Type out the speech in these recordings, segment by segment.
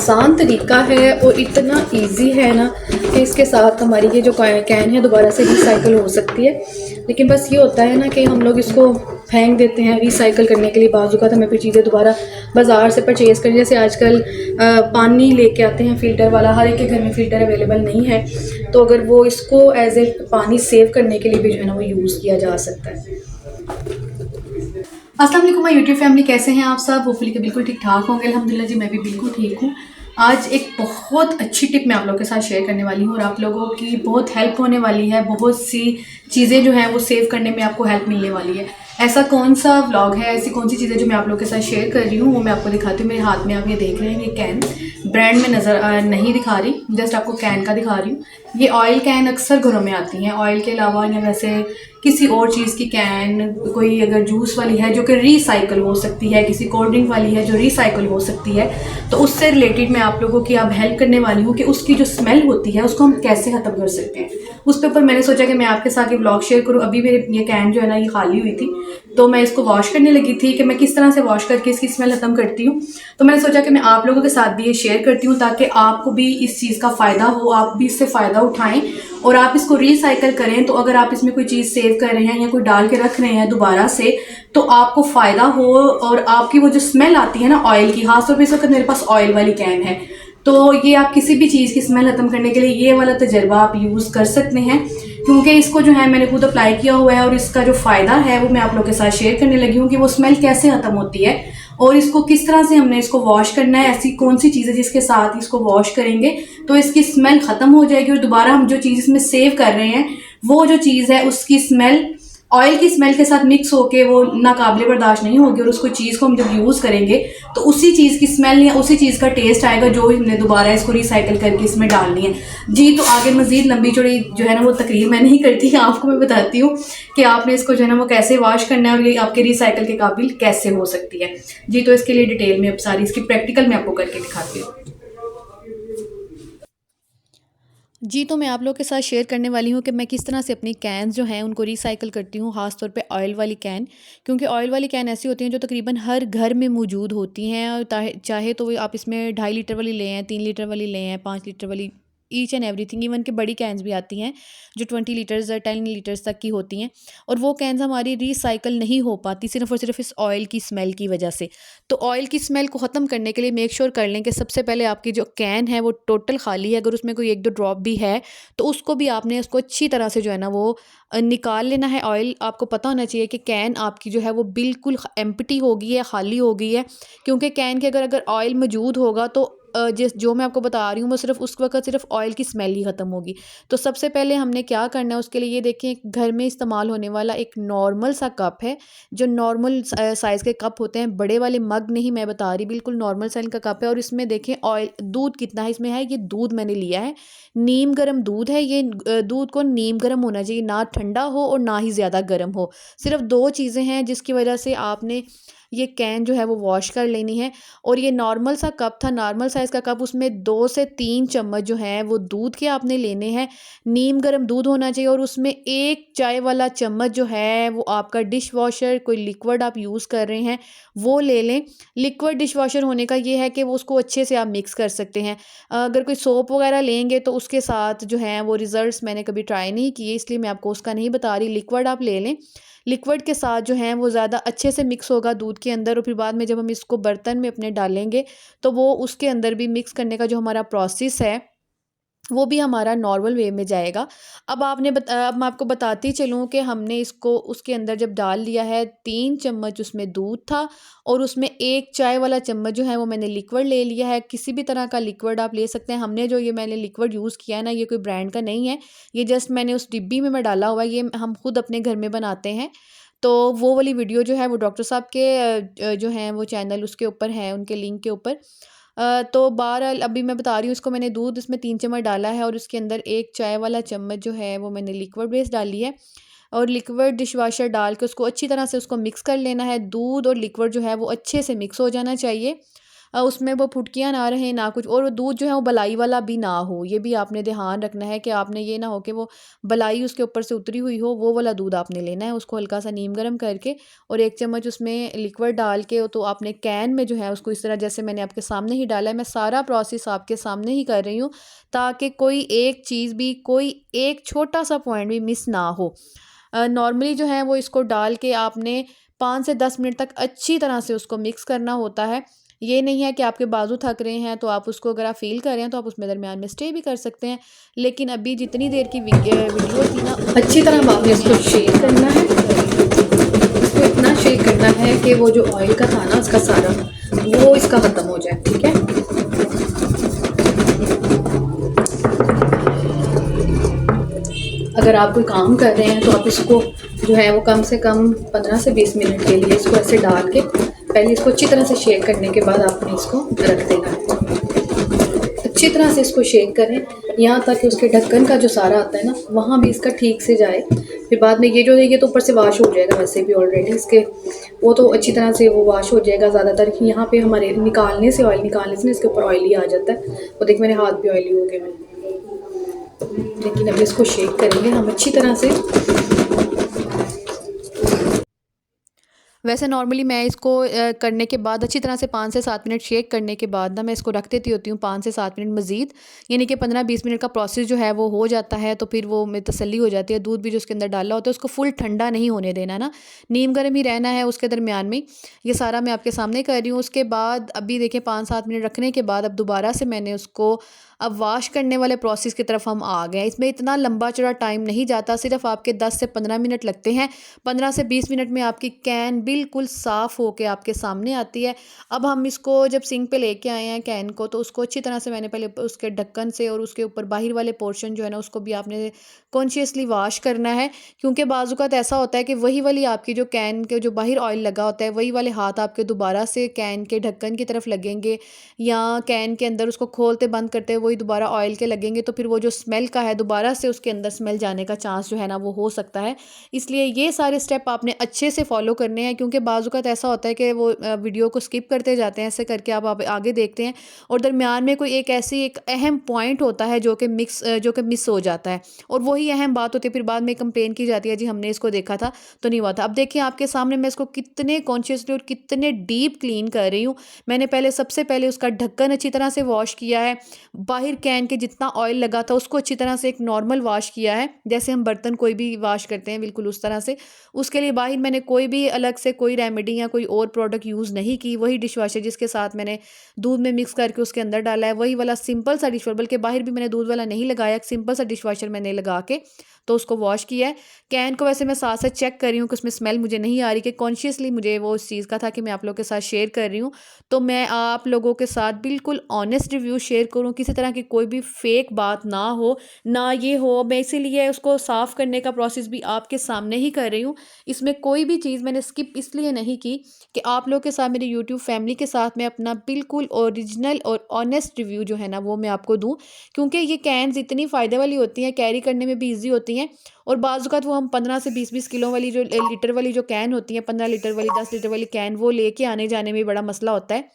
आसान तरीका है और इतना इजी है ना कि इसके साथ हमारी ये जो कैन है दोबारा से रिसाइकल हो सकती है। लेकिन बस ये होता है ना कि हम लोग इसको फेंक देते हैं रिसाइकल करने के लिए। बाजू का तो हमें फिर चीज़ें दोबारा बाज़ार से परचेज़ करें। जैसे आजकल पानी लेके आते हैं फ़िल्टर वाला, हर एक के घर में फ़िल्टर अवेलेबल नहीं है, तो अगर वो इसको एज ए पानी सेव करने के लिए भी जो है ना वो यूज़ किया जा सकता है। अस्सलाम वालेकुम माय यूट्यूब फैमिली, कैसे हैं आप सब? होपफुली के बिल्कुल ठीक ठाक होंगे। अल्हम्दुलिल्लाह जी, मैं भी बिल्कुल ठीक हूँ। आज एक बहुत अच्छी टिप मैं आप लोगों के साथ शेयर करने वाली हूँ और आप लोगों की बहुत हेल्प होने वाली है। बहुत सी चीज़ें जो हैं वो सेव करने में आपको हेल्प मिलने वाली है। ऐसा कौन सा व्लॉग है, ऐसी कौन सी चीज़ें जो मैं आप लोगों के साथ शेयर कर रही हूँ वो मैं आपको दिखाती हूँ। मेरे हाथ में आप ये देख रहे हैं, ये कैन ब्रांड में नज़र नहीं दिखा रही, जस्ट आपको कैन का दिखा रही हूँ। ये ऑयल कैन अक्सर घरों में आती हैं, ऑयल के अलावा या वैसे किसी और चीज़ की कैन, कोई अगर जूस वाली है जो कि रिसाइकल हो सकती है, किसी कोल्ड ड्रिंक वाली है जो रिसाइकल हो सकती है, तो उससे रिलेटेड मैं आप लोगों की अब हेल्प करने वाली हूँ कि उसकी जो स्मेल होती है उसको हम कैसे ख़त्म कर सकते हैं। उस पे ऊपर मैंने सोचा कि मैं आपके साथ ये व्लॉग शेयर करूँ। अभी मेरे ये कैन जो है ना ये खाली हुई थी, तो मैं इसको वॉश करने लगी थी कि मैं किस तरह से वॉश करके इसकी स्मेल ख़त्म करती हूँ। तो मैंने सोचा कि मैं आप लोगों के साथ भी ये शेयर करती हूँ ताकि आपको भी इस चीज़ का फ़ायदा हो, आप भी इससे फ़ायदा उठाएं और आप इसको रिसाइकल करें। तो अगर आप इसमें कोई चीज़ सेव कर रहे हैं या कोई डाल के रख रहे हैं दोबारा से, तो आपको फ़ायदा हो और आपकी वो जो स्मेल आती है ना ऑयल की, खासतौर पर इस वक्त मेरे पास ऑयल वाली कैन है, तो ये आप किसी भी चीज़ की स्मेल ख़त्म करने के लिए ये वाला तजर्बा आप यूज़ कर सकते हैं। क्योंकि इसको जो है मैंने खुद अप्लाई किया हुआ है और इसका जो फ़ायदा है वो मैं आप लोगों के साथ शेयर करने लगी हूँ कि वो स्मेल कैसे ख़त्म होती है और इसको किस तरह से हमने इसको वॉश करना है। ऐसी कौन सी चीज़ है जिसके साथ इसको वॉश करेंगे तो इसकी स्मेल ख़त्म हो जाएगी और दोबारा हम जो चीज़ इसमें सेव कर रहे हैं वो जो चीज़ है उसकी स्मेल ऑयल की स्मेल के साथ मिक्स होके वो नाकाबिले बर्दाश्त नहीं होगी और उसको चीज़ को हम जब यूज़ करेंगे तो उसी चीज़ की स्मेल या उसी चीज़ का टेस्ट आएगा जो हमने दोबारा इसको रिसाइकिल करके इसमें डालनी है। जी, तो आगे मज़ीद लंबी चौड़ी जो है ना वो तकरीर मैं नहीं करती, आपको मैं बताती हूँ कि आपने इसको जो है ना वो कैसे वॉश करना है और ये आपके रिसाइकिल के काबिल कैसे हो सकती है। जी, तो इसके लिए डिटेल में अब सारी इसकी प्रैक्टिकल मैं आपको करके दिखाती हूँ। जी, तो मैं आप लोगों के साथ शेयर करने वाली हूँ कि मैं किस तरह से अपनी कैन्स जो हैं उनको रिसाइकिल करती हूँ, ख़ास तौर पे ऑयल वाली कैन। क्योंकि ऑयल वाली कैन ऐसी होती हैं जो तकरीबन हर घर में मौजूद होती हैं और चाहे तो वो आप इसमें 2.5 लीटर वाली लें, 3 लीटर वाली लें, 5 लीटर वाली, ईच एंड एवरीथिंग। इवन कि बड़ी कैन्स भी आती हैं जो 20 लीटर्स या 10 लीटर्स तक की होती हैं और वो कैन्स हमारी रिसाइकिल नहीं हो पाती सिर्फ़ और सिर्फ इस ऑयल की स्मेल की वजह से। तो ऑयल की स्मेल को ख़त्म करने के लिए मेक श्योर कर लें कि सबसे पहले आपकी जो कैन है वो टोटल खाली है। अगर उसमें कोई 1-2 ड्रॉप भी है तो उसको भी आपने उसको अच्छी तरह से जो है ना वो निकाल लेना है। ऑयल आपको पता होना चाहिए कि कैन आपकी जो है वो बिल्कुल एम्प्टी हो गई है, खाली हो गई है। क्योंकि कैन के अगर अगर ऑयल मौजूद होगा तो जिस जो मैं आपको बता रही हूँ वो सिर्फ उस वक्त सिर्फ ऑयल की स्मेल ही ख़त्म होगी। तो सबसे पहले हमने क्या करना है उसके लिए, ये देखें घर में इस्तेमाल होने वाला एक नॉर्मल सा कप है। जो नॉर्मल साइज़ के कप होते हैं, बड़े वाले मग नहीं मैं बता रही, बिल्कुल नॉर्मल साइज़ का कप है। और इसमें देखें ऑयल दूध कितना है इसमें है, ये दूध मैंने लिया है, नीम गर्म दूध है ये। दूध को नीम गर्म होना चाहिए, ना ठंडा हो और ना ही ज़्यादा गर्म हो। सिर्फ 2 चीज़ें हैं जिसकी वजह से आपने ये कैन जो है वो वॉश कर लेनी है। और ये नॉर्मल सा कप था, नॉर्मल साइज़ का कप, उसमें 2 से 3 चम्मच जो हैं वो दूध के आपने लेने हैं। नीम गर्म दूध होना चाहिए और उसमें 1 चाय वाला चम्मच जो है वो आपका डिश वॉशर, कोई लिक्विड आप यूज़ कर रहे हैं वो ले लें। लिक्विड डिश वॉशर होने का ये है कि वो उसको अच्छे से आप मिक्स कर सकते हैं। अगर कोई सोप वगैरह लेंगे तो उसके साथ जो है वो रिज़ल्ट्स मैंने कभी ट्राई नहीं किए, इसलिए मैं आपको उसका नहीं बता रही। लिक्विड आप ले लें, लिक्विड के साथ जो है वो ज़्यादा अच्छे से मिक्स होगा दूध के अंदर और फिर बाद में जब हम इसको बर्तन में अपने डालेंगे तो वो उसके अंदर भी मिक्स करने का जो हमारा प्रोसेस है वो भी हमारा नॉर्मल वे में जाएगा। अब मैं आपको बताती चलूँ कि हमने इसको उसके अंदर जब डाल लिया है, 3 चम्मच उसमें दूध था और उसमें 1 चाय वाला चम्मच जो है वो मैंने लिक्विड ले लिया है। किसी भी तरह का लिक्विड आप ले सकते हैं। हमने जो ये मैंने लिक्विड यूज़ किया है ना, ये कोई ब्रांड का नहीं है, ये जस्ट मैंने उस डिब्बी में मैं डाला हुआ है, ये हम खुद अपने घर में बनाते हैं। तो वो वाली वीडियो जो है वो डॉक्टर साहब के जो हैं वो चैनल उसके ऊपर है, उनके लिंक के ऊपर। तो बहरहाल अभी मैं बता रही हूँ, इसको मैंने दूध इसमें 3 चम्मच डाला है और उसके अंदर 1 चाय वाला चम्मच जो है वो मैंने लिक्विड बेस डाली है और लिक्विड डिश वाशर डाल के उसको अच्छी तरह से उसको मिक्स कर लेना है। दूध और लिक्विड जो है वो अच्छे से मिक्स हो जाना चाहिए। उसमें वो फुटकियाँ ना रहें ना कुछ, और वो दूध जो है वो बलाई वाला भी ना हो। ये भी आपने ध्यान रखना है कि आपने ये ना हो कि वो बलाई उसके ऊपर से उतरी हुई हो, वो वाला दूध आपने लेना है। उसको हल्का सा नीम गर्म करके और 1 चम्मच उसमें लिक्विड डाल के, तो आपने कैन में जो है उसको इस तरह, जैसे मैंने आपके सामने ही डाला है, मैं सारा प्रोसेस आपके सामने ही कर रही हूँ ताकि कोई एक चीज़ भी, कोई एक छोटा सा पॉइंट भी मिस ना हो। नॉर्मली जो है वो इसको डाल के आपने 5 से 10 मिनट तक अच्छी तरह से उसको मिक्स करना होता है। ये नहीं है कि आपके बाजू थक रहे हैं तो आप उसको, अगर आप फ़ील कर रहे हैं तो आप उसमें दरमियान में स्टे भी कर सकते हैं। लेकिन अभी जितनी देर की वीडियो थी ना, अच्छी तरह आपने इसको शेक करना है। इसको इतना शेक करना है कि वो जो ऑयल का था ना उसका सारा, वो इसका ख़त्म हो जाए। ठीक है, अगर आप कोई काम कर रहे हैं तो आप इसको जो है वो कम से कम 15 से 20 मिनट के लिए इसको ऐसे डाल के पहले इसको अच्छी तरह से शेक करने के बाद आपने इसको रख देना है। अच्छी तरह से इसको शेक करें यहाँ तक कि उसके ढक्कन का जो सारा आता है ना वहाँ भी इसका ठीक से जाए। फिर बाद में ये जो है ये तो ऊपर से वॉश हो जाएगा वैसे भी ऑलरेडी इसके, वो तो अच्छी तरह से वो वॉश हो जाएगा। ज़्यादातर यहाँ पे हमारे निकालने से, ऑयल निकालने से ना इसके ऊपर ऑयली आ जाता है। वो देख मेरे हाथ भी ऑयली हो गए मैं, लेकिन अभी इसको शेक करेंगे हम अच्छी तरह से। वैसे नॉर्मली मैं इसको करने के बाद अच्छी तरह से 5 से 7 मिनट शेक करने के बाद ना मैं इसको रख देती होती हूँ 5 से 7 मिनट मज़ीद, यानी कि 15-20 मिनट का प्रोसेस जो है वो हो जाता है। तो फिर वो में तसल्ली हो जाती है। दूध भी जो उसके अंदर डाला होता है उसको फुल ठंडा नहीं होने देना ना, नीम गर्म ही रहना है उसके दरमियान में। ये सारा मैं आपके सामने कर रही हूँ। उसके बाद अभी देखिए 5-7 मिनट रखने के बाद अब दोबारा से मैंने उसको, अब वॉश करने वाले प्रोसेस की तरफ हम आ गए हैं। इसमें इतना लंबा चौड़ा टाइम नहीं जाता, सिर्फ आपके 10 से 15 मिनट लगते हैं। 15 से 20 मिनट में आपकी कैन बिल्कुल साफ़ होके आपके सामने आती है। अब हम इसको जब सिंक पे लेके आए हैं कैन को, तो उसको अच्छी तरह से मैंने पहले उसके ढक्कन से और उसके ऊपर बाहर वाले पोर्शन जो है ना उसको भी आपने कॉन्शियसली वॉश करना है। क्योंकि बाज़ औक़ात ऐसा होता है कि वही वाली आपकी जो कैन के जो बाहर ऑयल लगा होता है वही वाले हाथ आपके दोबारा से कैन के ढक्कन की तरफ लगेंगे, या कैन के अंदर उसको खोलते बंद करते वही दोबारा ऑयल के लगेंगे, तो फिर वो जो स्मेल का है दोबारा से उसके अंदर स्मेल जाने का चांस जो है ना वो हो सकता है। इसलिए ये सारे स्टेप आपने अच्छे से फॉलो करने हैं। क्योंकि बाज़ औक़ात ऐसा होता है कि वो वीडियो को स्किप करते जाते हैं, ऐसे करके आप आगे देखते हैं और दरमियान में कोई एक अहम पॉइंट होता है जो कि मिस हो जाता है, और वही अहम बात होती है। फिर बाद में कंप्लेन की जाती है जी हमने इसको देखा था तो नहीं हुआ था। अब देखिए आपके सामने मैं इसको कितने कॉन्शियसली और कितने डीप क्लीन कर रही हूँ। मैंने सबसे पहले उसका ढक्कन अच्छी तरह से वॉश किया है। बाहर कैन के जितना ऑयल लगा था उसको अच्छी तरह से एक नॉर्मल वॉश किया है, जैसे हम बर्तन कोई भी वॉश करते हैं बिल्कुल उस तरह से। उसके लिए बाहर मैंने कोई भी अलग से कोई रेमेडी या कोई और प्रोडक्ट यूज़ नहीं की। वही डिश वॉशर जिसके साथ मैंने दूध में मिक्स करके उसके अंदर डाला है, वही वाला सिंपल सा डिश वॉशर, बल्कि बाहर भी मैंने दूध वाला नहीं लगाया, सिंपल सा डिश वॉशर मैंने लगा के तो उसको वॉश किया है। कैन को वैसे मैं साथ साथ चेक कर रही हूँ कि उसमें स्मेल मुझे नहीं आ रही, कि कॉन्शियसली मुझे वो उस चीज़ का था कि मैं आप लोगों के साथ शेयर कर रही हूँ। तो मैं आप लोगों के साथ बिल्कुल ऑनेस्ट रिव्यू शेयर करूँ, किसी तरह की कोई भी फेक बात ना हो, ना ये हो। मैं इसीलिए उसको साफ़ करने का प्रोसेस भी आपके सामने ही कर रही हूँ। इसमें कोई भी चीज़ मैंने स्किप इसलिए नहीं की कि आप लोगों के साथ, मेरी यूट्यूब फैमिली के साथ मैं अपना बिल्कुल ओरिजिनल और ऑनेस्ट रिव्यू जो है ना वो मैं आपको दूँ। क्योंकि ये कैन्स इतनी फ़ायदे वाली होती हैं, कैरी करने में भी ईजी होती हैं, और बाज़ औक़ात वो हम 15 से 20-20 किलो वाली जो लीटर वाली जो कैन होती है, 15 लीटर वाली, 10 लीटर वाली कैन, वो लेके आने जाने में बड़ा मसला होता है।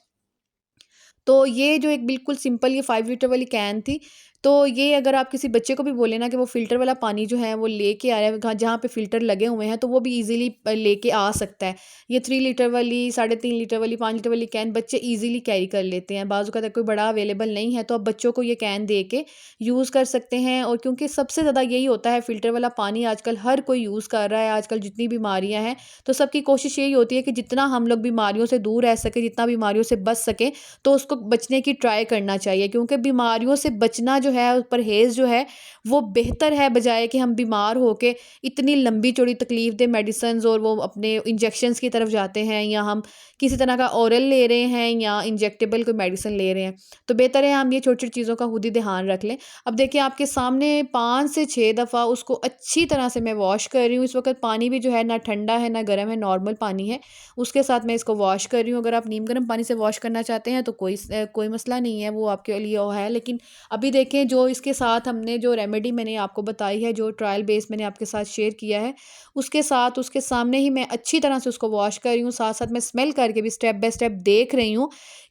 तो ये जो एक बिल्कुल सिंपल ये 5 लीटर वाली कैन थी, तो ये अगर आप किसी बच्चे को भी बोले ना कि वो फ़िल्टर वाला पानी जो है वो लेके आया है, जहाँ पे फ़िल्टर लगे हुए हैं, तो वो भी ईज़िली लेके आ सकता है। ये 3 लीटर वाली, 3.5 लीटर वाली, 5 लीटर वाली कैन बच्चे ईज़िली कैरी कर लेते हैं। बाज़ औक़ात कोई बड़ा अवेलेबल नहीं है, तो आप बच्चों को ये कैन दे के यूज़ कर सकते हैं। और क्योंकि सबसे ज़्यादा यही होता है, फ़िल्टर वाला पानी आजकल हर कोई यूज़ कर रहा है, आजकल जितनी बीमारियाँ हैं, तो सबकी कोशिश यही होती है कि जितना हम लोग बीमारियों से दूर रह सकें, जितना बीमारियों से बच सकें, तो उसको बचने की ट्राई करना चाहिए। क्योंकि बीमारियों से बचना जो है, परहेज़ जो है, वो बेहतर है, बजाय कि हम बीमार होके इतनी लंबी चौड़ी तकलीफ़ दे मेडिसिन्स और वो अपने इंजेक्शंस की तरफ जाते हैं, या हम किसी तरह का ओरल ले रहे हैं या इंजेक्टेबल कोई मेडिसिन ले रहे हैं। तो बेहतर है हम ये छोटी-छोटी चीज़ों का खुद ही ध्यान रख लें। अब देखिए आपके सामने 5 से 6 दफ़ा उसको अच्छी तरह से मैं वॉश कर रही हूँ। इस वक़्त पानी भी जो है ना ठंडा है ना गर्म है, नॉर्मल पानी है। उसके साथ मैं इसको वॉश कर रही हूँ। अगर आप नीम गर्म पानी से वॉश करना चाहते हैं तो कोई मसला नहीं है, वो आपके लिए वो है। लेकिन अभी देखें जो इसके साथ हमने जो रेमेडी मैंने आपको बताई है, जो ट्रायल बेस मैंने आपके साथ शेयर किया है, उसके साथ उसके सामने ही मैं अच्छी तरह से उसको वॉश कर रही हूँ। साथ-साथ मैं स्मेल करके भी स्टेप बाय स्टेप देख रही हूँ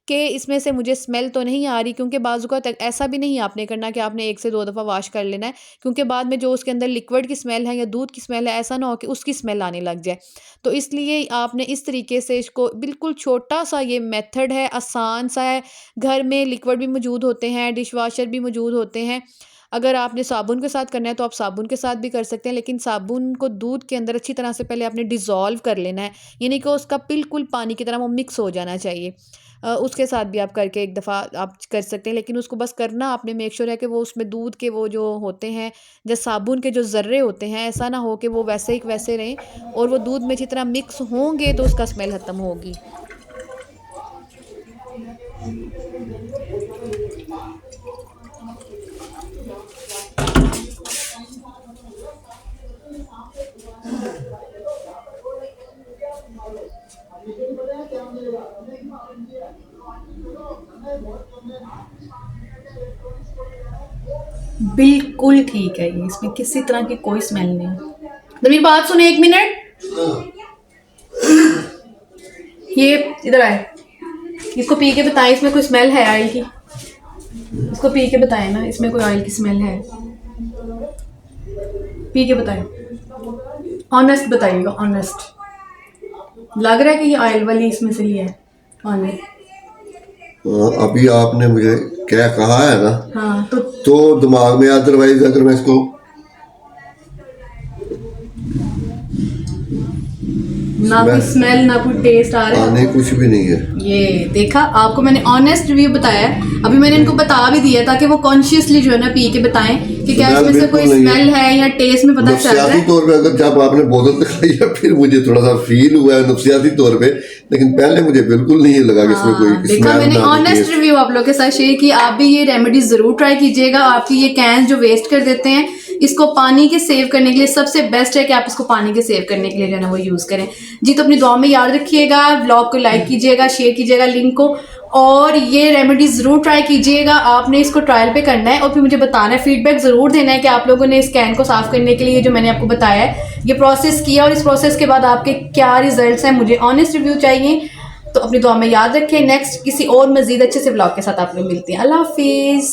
कि इसमें से मुझे स्मेल तो नहीं आ रही, क्योंकि बाज़ू का ऐसा भी नहीं आपने करना कि आपने 1 से 2 दफ़ा वॉश कर लेना है, क्योंकि बाद में जो उसके अंदर लिक्विड की स्मेल है या दूध की स्मेल है, ऐसा ना हो कि उसकी स्मेल आने लग जाए। तो इसलिए आपने इस तरीके से इसको, बिल्कुल छोटा-सा ये मेथड है, आसान सा है, घर में लिक्विड भी मौजूद होते हैं, डिश वॉशर भी मौजूद होते हैं। अगर आपने साबुन के साथ करना है तो आप साबुन के साथ भी कर सकते हैं, लेकिन साबुन को दूध के अंदर अच्छी तरह से पहले आपने डिज़ोल्व कर लेना है, यानी कि उसका बिल्कुल पानी की तरह वो मिक्स हो जाना चाहिए। उसके साथ भी आप करके एक दफ़ा आप कर सकते हैं, लेकिन उसको बस करना आपने मेक श्योर है कि वो उसमें दूध के वो जो होते हैं, जो साबुन के जो ज़र्रे होते हैं, ऐसा ना हो कि वो वैसे ही वैसे रहें, और वो दूध में अच्छी तरह मिक्स होंगे तो उसका स्मेल ख़त्म होगी। बिल्कुल ठीक है ये, इसमें किसी तरह की कोई स्मेल नहीं है। मेरी बात सुने 1 मिनट, ये इधर आए, इसको पी के बताएं इसमें कोई स्मेल है ऑयल की। इसको पी के बताएं ना, इसमें कोई ऑयल की स्मेल है, पी के बताएं, ऑनेस्ट बताइएगा, ऑनेस्ट। लग रहा है कि ये ऑयल वाली इसमें से लिया है ऑयल। अभी आपने मुझे क्या कहा है ना, हाँ तो दिमाग में, अदरवाइज अगर मैं इसको ना कोई स्मेल ना कोई टेस्ट आ रहा है, नहीं कुछ भी नहीं है। ये देखा, आपको मैंने ऑनेस्ट रिव्यू बताया है। अभी मैंने इनको बता भी दिया ताकि वो कॉन्शियसली जो है ना पी के बताएं कि क्या इसमें से कोई स्मेल है या टेस्ट में पता चल रहा है। तौर पे अगर जब आपने बोतल दिखाई है फिर मुझे थोड़ा सा फील हुआ है नफ्सियाती तौर पे, लेकिन पहले मुझे बिल्कुल नहीं लगा कि इसमें कोई स्मेल। देखा, मैंने ऑनेस्ट रिव्यू आप लोगों के साथ शेयर की। आप भी ये रेमेडीज जरूर ट्राई कीजिएगा। आपकी ये कैन जो वेस्ट कर देते हैं, इसको पानी के सेव करने के लिए सबसे बेस्ट है कि आप इसको पानी के सेव करने के लिए जो है ना वो यूज करें। जी, तो अपनी दुआ में याद रखिएगा, ब्लॉग को लाइक कीजिएगा, शेयर कीजिएगा लिंक को, और ये रेमेडी जरूर ट्राई कीजिएगा। आपने इसको ट्रायल पे करना है और फिर मुझे बताना है, फीडबैक जरूर देना है कि आप लोगों ने इस कैन को साफ करने के लिए जो मैंने आपको बताया है ये प्रोसेस किया, और इस प्रोसेस के बाद आपके क्या रिजल्ट्स हैं। मुझे ऑनेस्ट रिव्यू चाहिए। तो अपनी दुआ में याद रखें। नेक्स्ट किसी और मजीद अच्छे से ब्लॉग के साथ आप लोग मिलते हैं। अल्लाह हाफिज।